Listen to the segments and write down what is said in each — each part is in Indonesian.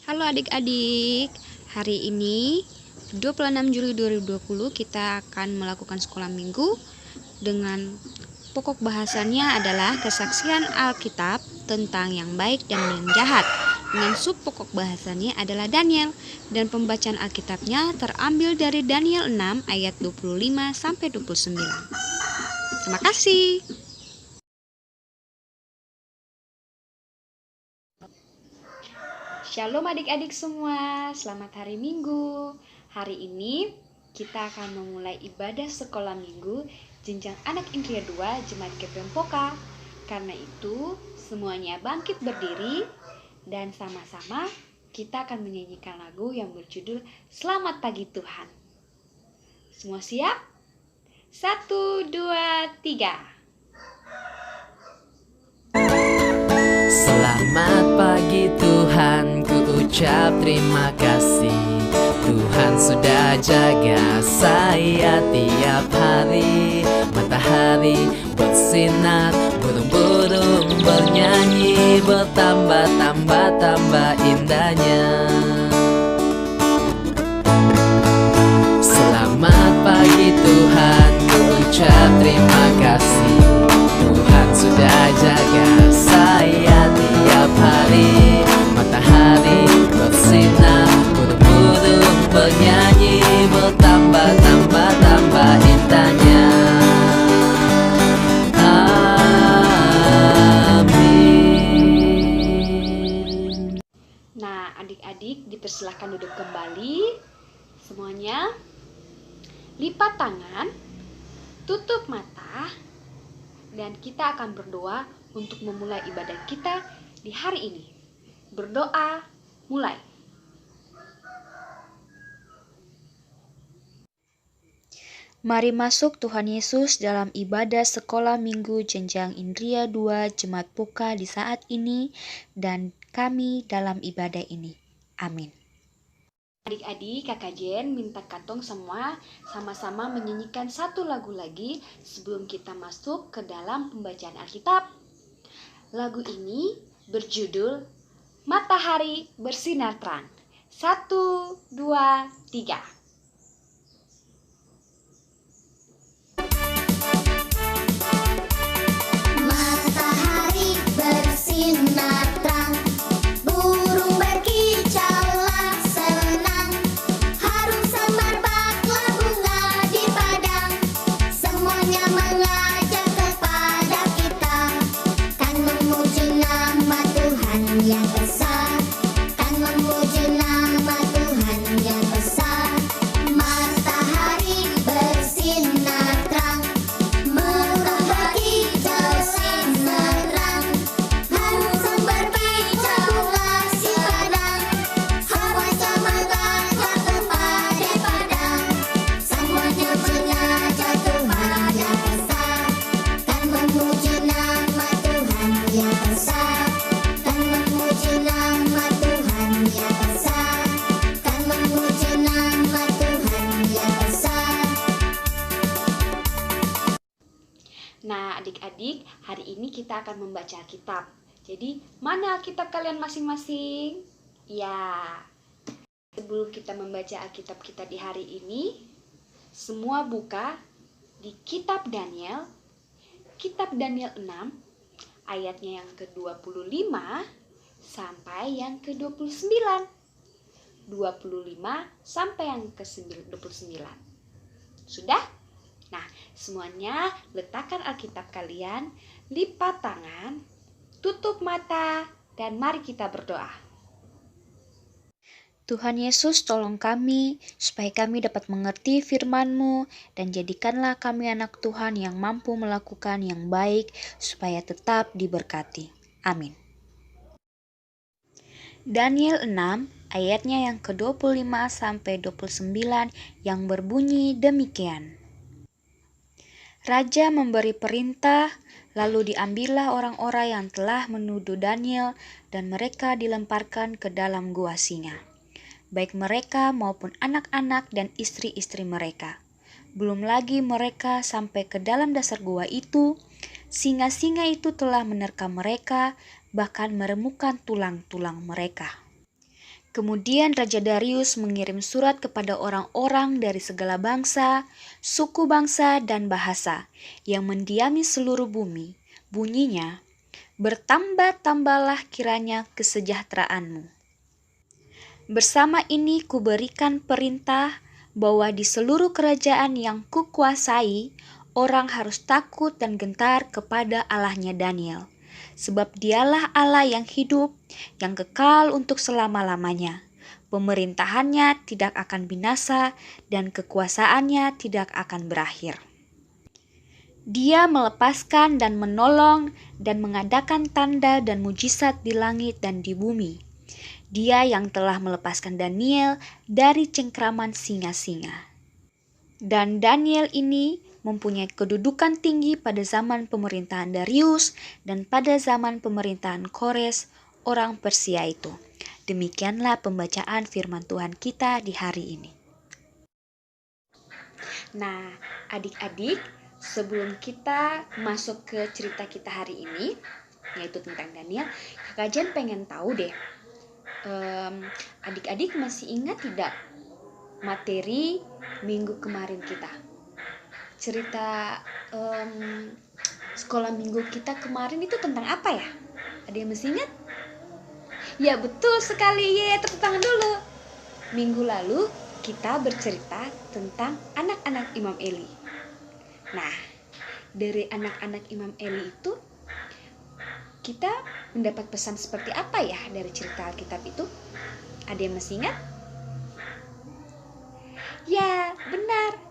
Halo adik-adik, hari ini 26 Juli 2020 kita akan melakukan sekolah minggu dengan pokok bahasannya adalah kesaksian Alkitab tentang yang baik dan yang jahat. Dengan sub pokok bahasannya adalah Daniel dan pembacaan Alkitabnya terambil dari Daniel 6 ayat 25 sampai 29. Terima kasih. Shalom adik-adik semua, selamat hari Minggu. Hari ini kita akan memulai ibadah sekolah minggu jenjang anak Indria 2 Jemaat GPM Poka. Karena itu semuanya bangkit berdiri dan sama-sama kita akan menyanyikan lagu yang berjudul Selamat Pagi Tuhan. Semua siap? 1, 2, 3. Selamat pagi Tuhan, ku ucap terima kasih. Tuhan sudah jaga saya tiap hari. Matahari bersinar, burung-burung bernyanyi, bertambah-tambah indahnya. Selamat pagi Tuhan, ku ucap terima kasih. Tuhan sudah jaga saya tiap hari. Matahari bersinar, burung-burung bernyanyi, bertambah-tambah indahnya. Amin. Nah, adik-adik dipersilahkan duduk kembali. Semuanya lipat tangan, tutup mata, dan kita akan berdoa untuk memulai ibadah kita di hari ini. Berdoa, mulai. Mari masuk Tuhan Yesus dalam ibadah sekolah minggu jenjang Indria 2 Jemaat Poka di saat ini dan kami dalam ibadah ini. Amin. Adik-adik, Kakak Jen minta katong semua sama-sama menyanyikan satu lagu lagi sebelum kita masuk ke dalam pembacaan Alkitab. Lagu ini berjudul Matahari Bersinar Terang. 1, 2, 3. Matahari bersinar terang, burung berkicaulah senang, harum semerbaklah bunga di padang, semuanya mengajak kepada kita, kan memuji nama Tuhan yang besar, kan memuji nama Tuhan yang besar. Matahari bersinar terang, burung berkicau sinar terang, harum semerbaklah bunga si padang, hawa semangatlah kepada padang, semuanya mengajak Tuhan yang besar, kan memuji nama Tuhan yang besar, kan memuji nama Tuhan yang besar, kan memuji nama Tuhan yang besar. Nah, adik-adik, hari ini kita akan membaca Alkitab. Jadi, mana Alkitab kalian masing-masing? Ya, sebelum kita membaca Alkitab kita di hari ini, semua buka di Kitab Daniel 6, ayatnya yang ke-25 sampai yang ke-29. 25 sampai yang ke-29. Sudah? Nah, semuanya letakkan Alkitab kalian, lipat tangan, tutup mata, dan mari kita berdoa. Tuhan Yesus, tolong kami supaya kami dapat mengerti firman-Mu dan jadikanlah kami anak Tuhan yang mampu melakukan yang baik supaya tetap diberkati. Amin. Daniel 6 ayatnya yang ke-25 sampai 29 yang berbunyi demikian. Raja memberi perintah, lalu diambillah orang-orang yang telah menuduh Daniel dan mereka dilemparkan ke dalam gua singa, baik mereka maupun anak-anak dan istri-istri mereka. Belum lagi mereka sampai ke dalam dasar gua itu, singa-singa itu telah menerkam mereka, bahkan meremukkan tulang-tulang mereka. Kemudian Raja Darius mengirim surat kepada orang-orang dari segala bangsa, suku bangsa, dan bahasa yang mendiami seluruh bumi. Bunyinya, "Bertambah-tambahlah kiranya kesejahteraanmu. Bersama ini kuberikan perintah bahwa di seluruh kerajaan yang kukuasai, orang harus takut dan gentar kepada Allahnya Daniel. Sebab dialah Allah yang hidup, yang kekal untuk selama-lamanya. Pemerintahannya tidak akan binasa dan kekuasaannya tidak akan berakhir. Dia melepaskan dan menolong dan mengadakan tanda dan mujizat di langit dan di bumi. Dia yang telah melepaskan Daniel dari cengkraman singa-singa." Dan Daniel ini mempunyai kedudukan tinggi pada zaman pemerintahan Darius dan pada zaman pemerintahan Kores, orang Persia itu. Demikianlah pembacaan firman Tuhan kita di hari ini. Nah, adik-adik, sebelum kita masuk ke cerita kita hari ini, yaitu tentang Daniel, Kakak Jen pengen tahu deh, adik-adik masih ingat tidak materi minggu kemarin kita? Cerita sekolah minggu kita kemarin itu tentang apa ya? Ada yang masih ingat? Ya, betul sekali. Tepuk tangan dulu. Minggu lalu kita bercerita tentang anak-anak Imam Eli. Nah, dari anak-anak Imam Eli itu kita mendapat pesan seperti apa ya dari cerita Alkitab itu? Ada yang masih ingat? Ya, benar.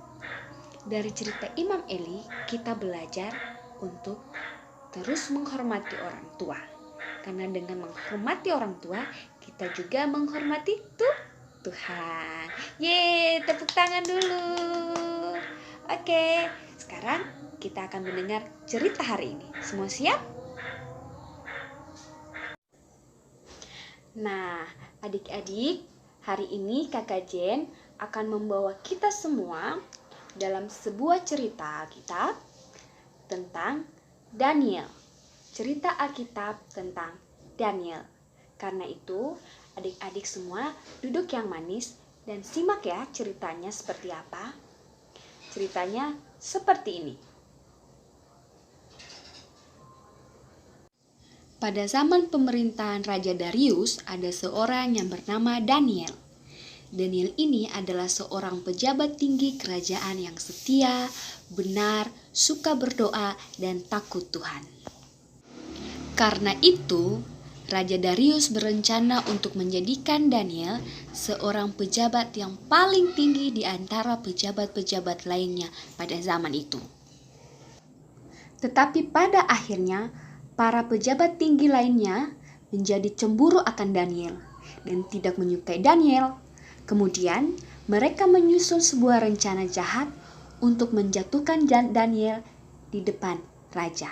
Dari cerita Imam Eli kita belajar untuk terus menghormati orang tua. Karena dengan menghormati orang tua, kita juga menghormati Tuhan. Tepuk tangan dulu. Oke, sekarang kita akan mendengar cerita hari ini. Semua siap? Nah, adik-adik, hari ini Kakak Jen akan membawa kita semua dalam sebuah cerita Alkitab tentang Daniel. Cerita Alkitab tentang Daniel. Karena itu, adik-adik semua duduk yang manis dan simak ya ceritanya seperti apa. Ceritanya seperti ini. Pada zaman pemerintahan Raja Darius, ada seorang yang bernama Daniel. Daniel ini adalah seorang pejabat tinggi kerajaan yang setia, benar, suka berdoa, dan takut Tuhan. Karena itu, Raja Darius berencana untuk menjadikan Daniel seorang pejabat yang paling tinggi di antara pejabat-pejabat lainnya pada zaman itu. Tetapi pada akhirnya, para pejabat tinggi lainnya menjadi cemburu akan Daniel dan tidak menyukai Daniel. Kemudian, mereka menyusun sebuah rencana jahat untuk menjatuhkan Daniel di depan raja.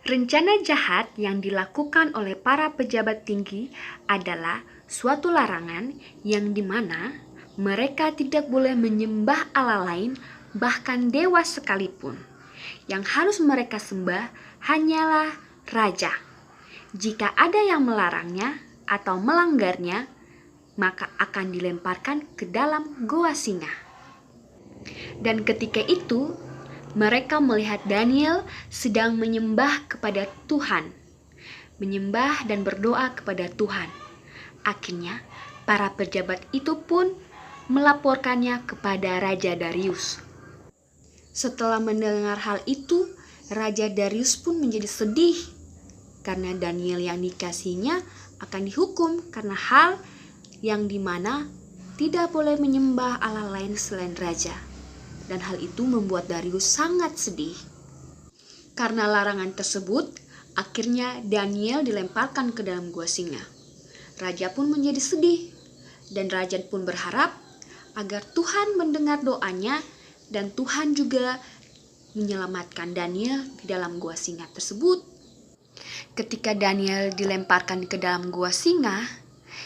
Rencana jahat yang dilakukan oleh para pejabat tinggi adalah suatu larangan yang dimana mereka tidak boleh menyembah Allah lain, bahkan dewa sekalipun. Yang harus mereka sembah hanyalah raja. Jika ada yang melarangnya atau melanggarnya, maka akan dilemparkan ke dalam goa singa. Dan ketika itu, mereka melihat Daniel sedang menyembah kepada Tuhan, menyembah dan berdoa kepada Tuhan. Akhirnya, para pejabat itu pun melaporkannya kepada Raja Darius. Setelah mendengar hal itu, Raja Darius pun menjadi sedih karena Daniel yang dikasihnya akan dihukum karena hal yang dimana tidak boleh menyembah Allah lain selain raja. Dan hal itu membuat Darius sangat sedih. Karena larangan tersebut, akhirnya Daniel dilemparkan ke dalam gua singa. Raja pun menjadi sedih, dan raja pun berharap agar Tuhan mendengar doanya dan Tuhan juga menyelamatkan Daniel di dalam gua singa tersebut. Ketika Daniel dilemparkan ke dalam gua singa,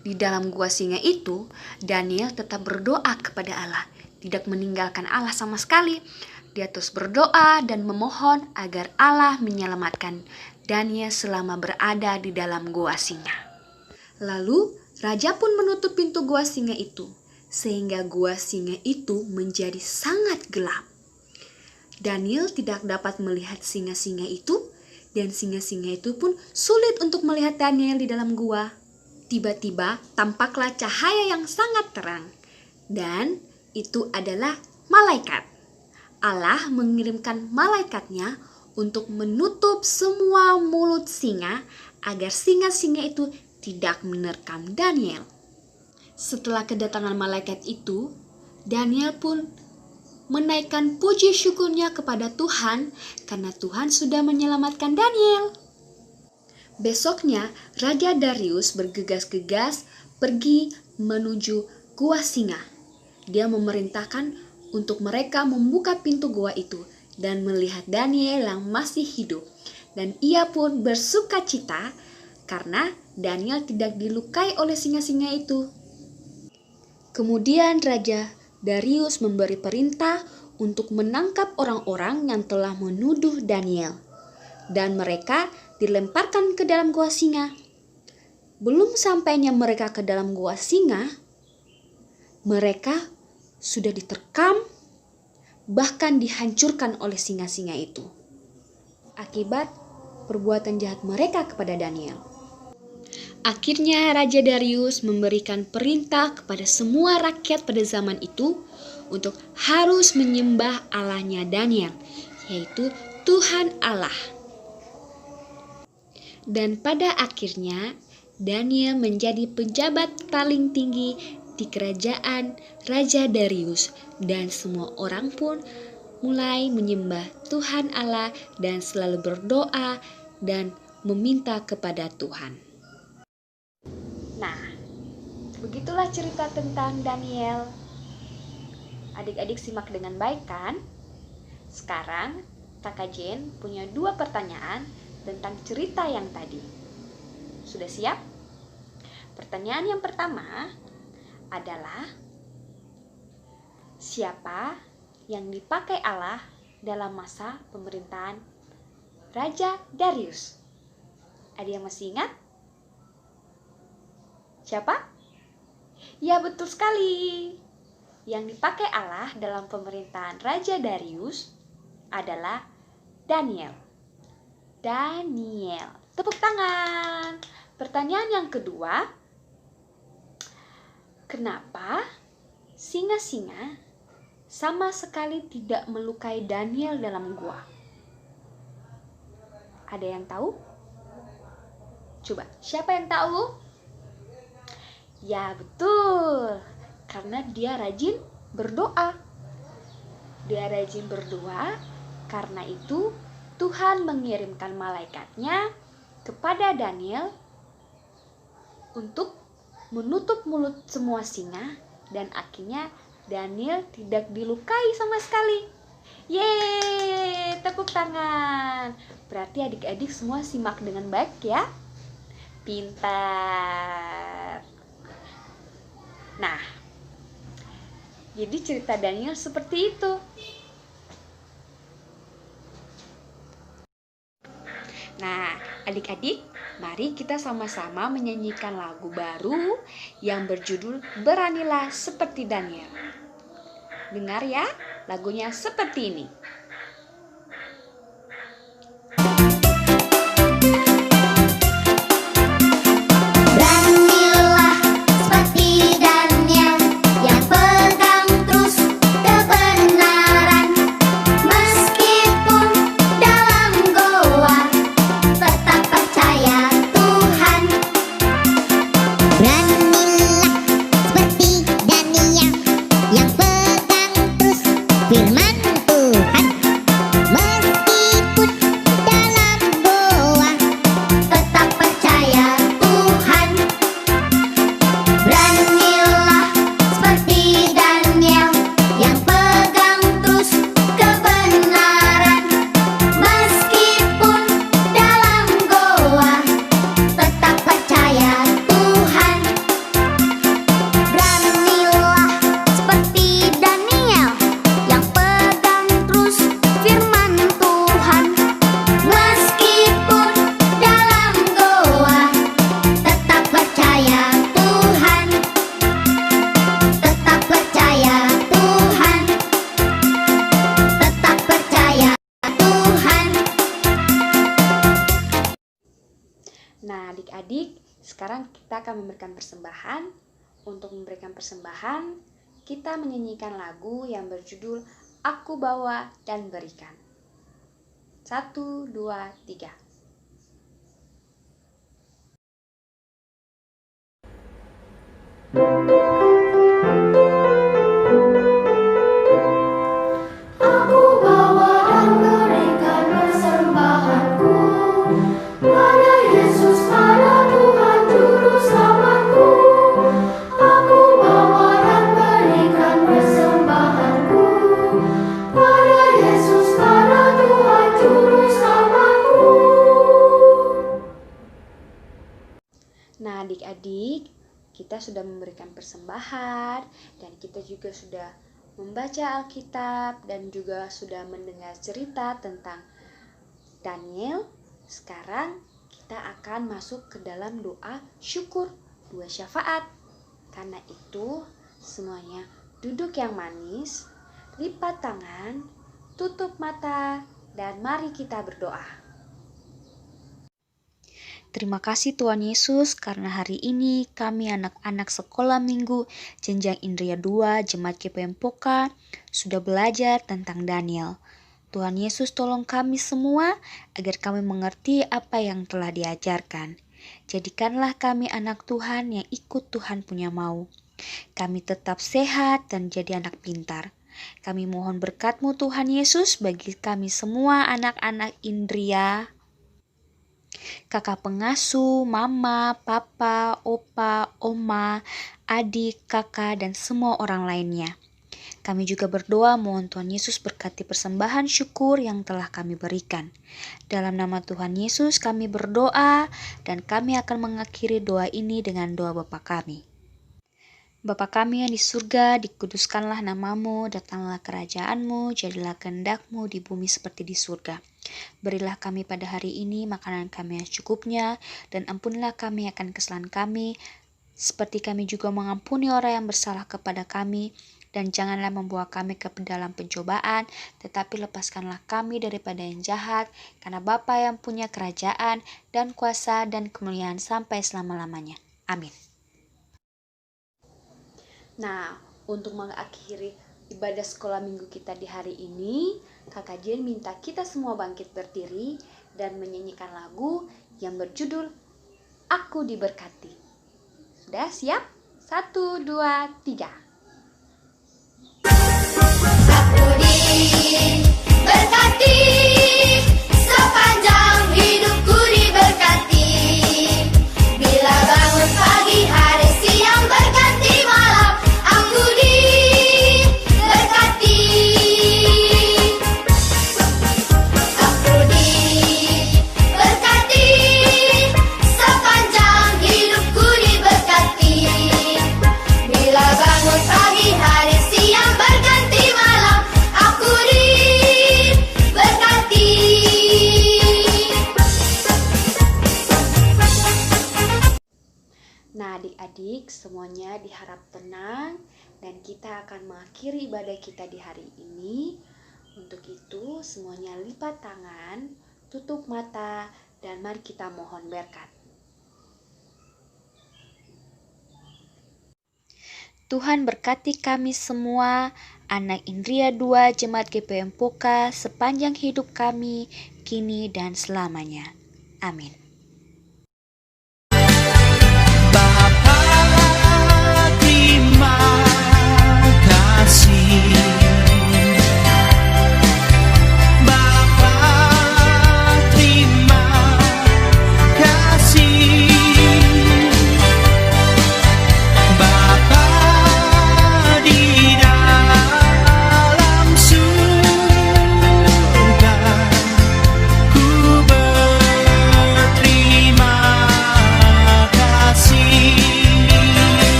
di dalam gua singa itu Daniel tetap berdoa kepada Allah, tidak meninggalkan Allah sama sekali. Dia terus berdoa dan memohon agar Allah menyelamatkan Daniel selama berada di dalam gua singa. Lalu Raja pun menutup pintu gua singa itu, sehingga gua singa itu menjadi sangat gelap. Daniel tidak dapat melihat singa-singa itu, dan singa-singa itu pun sulit untuk melihat Daniel di dalam gua. Tiba-tiba tampaklah cahaya yang sangat terang, dan itu adalah malaikat. Allah mengirimkan malaikatnya untuk menutup semua mulut singa agar singa-singa itu tidak menerkam Daniel. Setelah kedatangan malaikat itu, Daniel pun menaikkan puji syukurnya kepada Tuhan karena Tuhan sudah menyelamatkan Daniel. Besoknya, Raja Darius bergegas-gegas pergi menuju gua singa. Dia memerintahkan untuk mereka membuka pintu gua itu dan melihat Daniel yang masih hidup. Dan ia pun bersuka cita karena Daniel tidak dilukai oleh singa-singa itu. Kemudian Raja Darius memberi perintah untuk menangkap orang-orang yang telah menuduh Daniel, dan mereka dilemparkan ke dalam gua singa. Belum sampainya mereka ke dalam gua singa, mereka sudah diterkam, bahkan dihancurkan oleh singa-singa itu akibat perbuatan jahat mereka kepada Daniel. Akhirnya Raja Darius memberikan perintah kepada semua rakyat pada zaman itu untuk harus menyembah Allahnya Daniel, yaitu Tuhan Allah. Dan pada akhirnya Daniel menjadi pejabat paling tinggi di kerajaan Raja Darius, dan semua orang pun mulai menyembah Tuhan Allah dan selalu berdoa dan meminta kepada Tuhan. Nah, begitulah cerita tentang Daniel. Adik-adik simak dengan baik kan? Sekarang Kakak Jen punya 2 pertanyaan tentang cerita yang tadi. Sudah siap? Pertanyaan yang pertama adalah, siapa yang dipakai Allah dalam masa pemerintahan Raja Darius? Ada yang masih ingat? Siapa? Ya, betul sekali. Yang dipakai Allah dalam pemerintahan Raja Darius adalah Daniel. Daniel. Tepuk tangan. Pertanyaan yang kedua, kenapa singa-singa sama sekali tidak melukai Daniel dalam gua? Ada yang tahu? Coba, siapa yang tahu? Ya, betul. Karena dia rajin berdoa. Dia rajin berdoa, karena itu Tuhan mengirimkan malaikatnya kepada Daniel untuk menutup mulut semua singa, dan akhirnya Daniel tidak dilukai sama sekali. Yeay, tepuk tangan. Berarti adik-adik semua simak dengan baik ya. Pintar. Nah, jadi cerita Daniel seperti itu. Nah, adik-adik, mari kita sama-sama menyanyikan lagu baru yang berjudul Beranilah Seperti Daniel. Dengar ya, lagunya seperti ini. Beranilah seperti Daniel yang pegang terus kebenaran, meskipun dalam goa tetap percaya Tuhan. Beranilah seperti Daniel yang pegang terus firman Tuhan. Nah, adik-adik, sekarang kita akan memberikan persembahan. Untuk memberikan persembahan, kita menyanyikan lagu yang berjudul Aku Bawa dan Berikan. 1, 2, 3. Aku bawa dan berikan persembahanku pada Yesus, pada Tuhan Juru Selamatku. Aku bawa dan berikan persembahanku pada Yesus, pada Tuhan Juru Selamatku. Nah, adik-adik, kita sudah memberikan persembahan dan kita juga sudah membaca Alkitab dan juga sudah mendengar cerita tentang Daniel. Sekarang kita akan masuk ke dalam doa syukur, doa syafaat. Karena itu semuanya duduk yang manis, lipat tangan, tutup mata, dan mari kita berdoa. Terima kasih Tuhan Yesus karena hari ini kami anak-anak sekolah minggu jenjang Indria 2 Jemaat GPM Poka sudah belajar tentang Daniel. Tuhan Yesus tolong kami semua agar kami mengerti apa yang telah diajarkan. Jadikanlah kami anak Tuhan yang ikut Tuhan punya mau. Kami tetap sehat dan jadi anak pintar. Kami mohon berkat-Mu Tuhan Yesus bagi kami semua anak-anak Indria, kakak pengasuh, mama, papa, opa, oma, adik, kakak, dan semua orang lainnya. Kami juga berdoa mohon Tuhan Yesus berkati persembahan syukur yang telah kami berikan. Dalam nama Tuhan Yesus kami berdoa dan kami akan mengakhiri doa ini dengan doa Bapa kami. Bapa kami yang di surga, dikuduskanlah namamu, datanglah kerajaan-Mu, jadilah kehendak-Mu di bumi seperti di surga. Berilah kami pada hari ini makanan kami yang secukupnya, dan ampunilah kami akan kesalahan kami, seperti kami juga mengampuni orang yang bersalah kepada kami, dan janganlah membawa kami ke dalam pencobaan, tetapi lepaskanlah kami daripada yang jahat, karena Bapa yang punya kerajaan, dan kuasa, dan kemuliaan sampai selama-lamanya. Amin. Nah, untuk mengakhiri ibadah sekolah minggu kita di hari ini, Kakak Jen minta kita semua bangkit berdiri dan menyanyikan lagu yang berjudul Aku Diberkati. Sudah siap? 1, 2, 3. Aku diberkati, sepanjang hidupku diberkati. Bila bangun pagi, hari, siang, berganti malam, aku diberkati. Aku diberkati, sepanjang hidupku diberkati. Bila bangun pagi, hari, siang, berganti malam, aku diberkati. Nah, adik-adik semuanya diharap tenang dan kita akan mengakhiri ibadah kita di hari ini. Untuk itu semuanya lipat tangan, tutup mata, dan mari kita mohon berkat. Tuhan berkati kami semua, anak Indria 2 Jemaat GPM Poka sepanjang hidup kami, kini dan selamanya. Amin. Bapa, terima kasih. Bapa, terima kasih. Bapa di dalam surga, ku berterima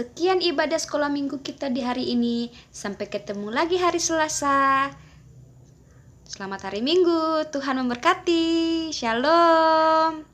Sekian ibadah sekolah minggu kita di hari ini. Sampai ketemu lagi hari Selasa. Selamat hari Minggu. Tuhan memberkati. Shalom.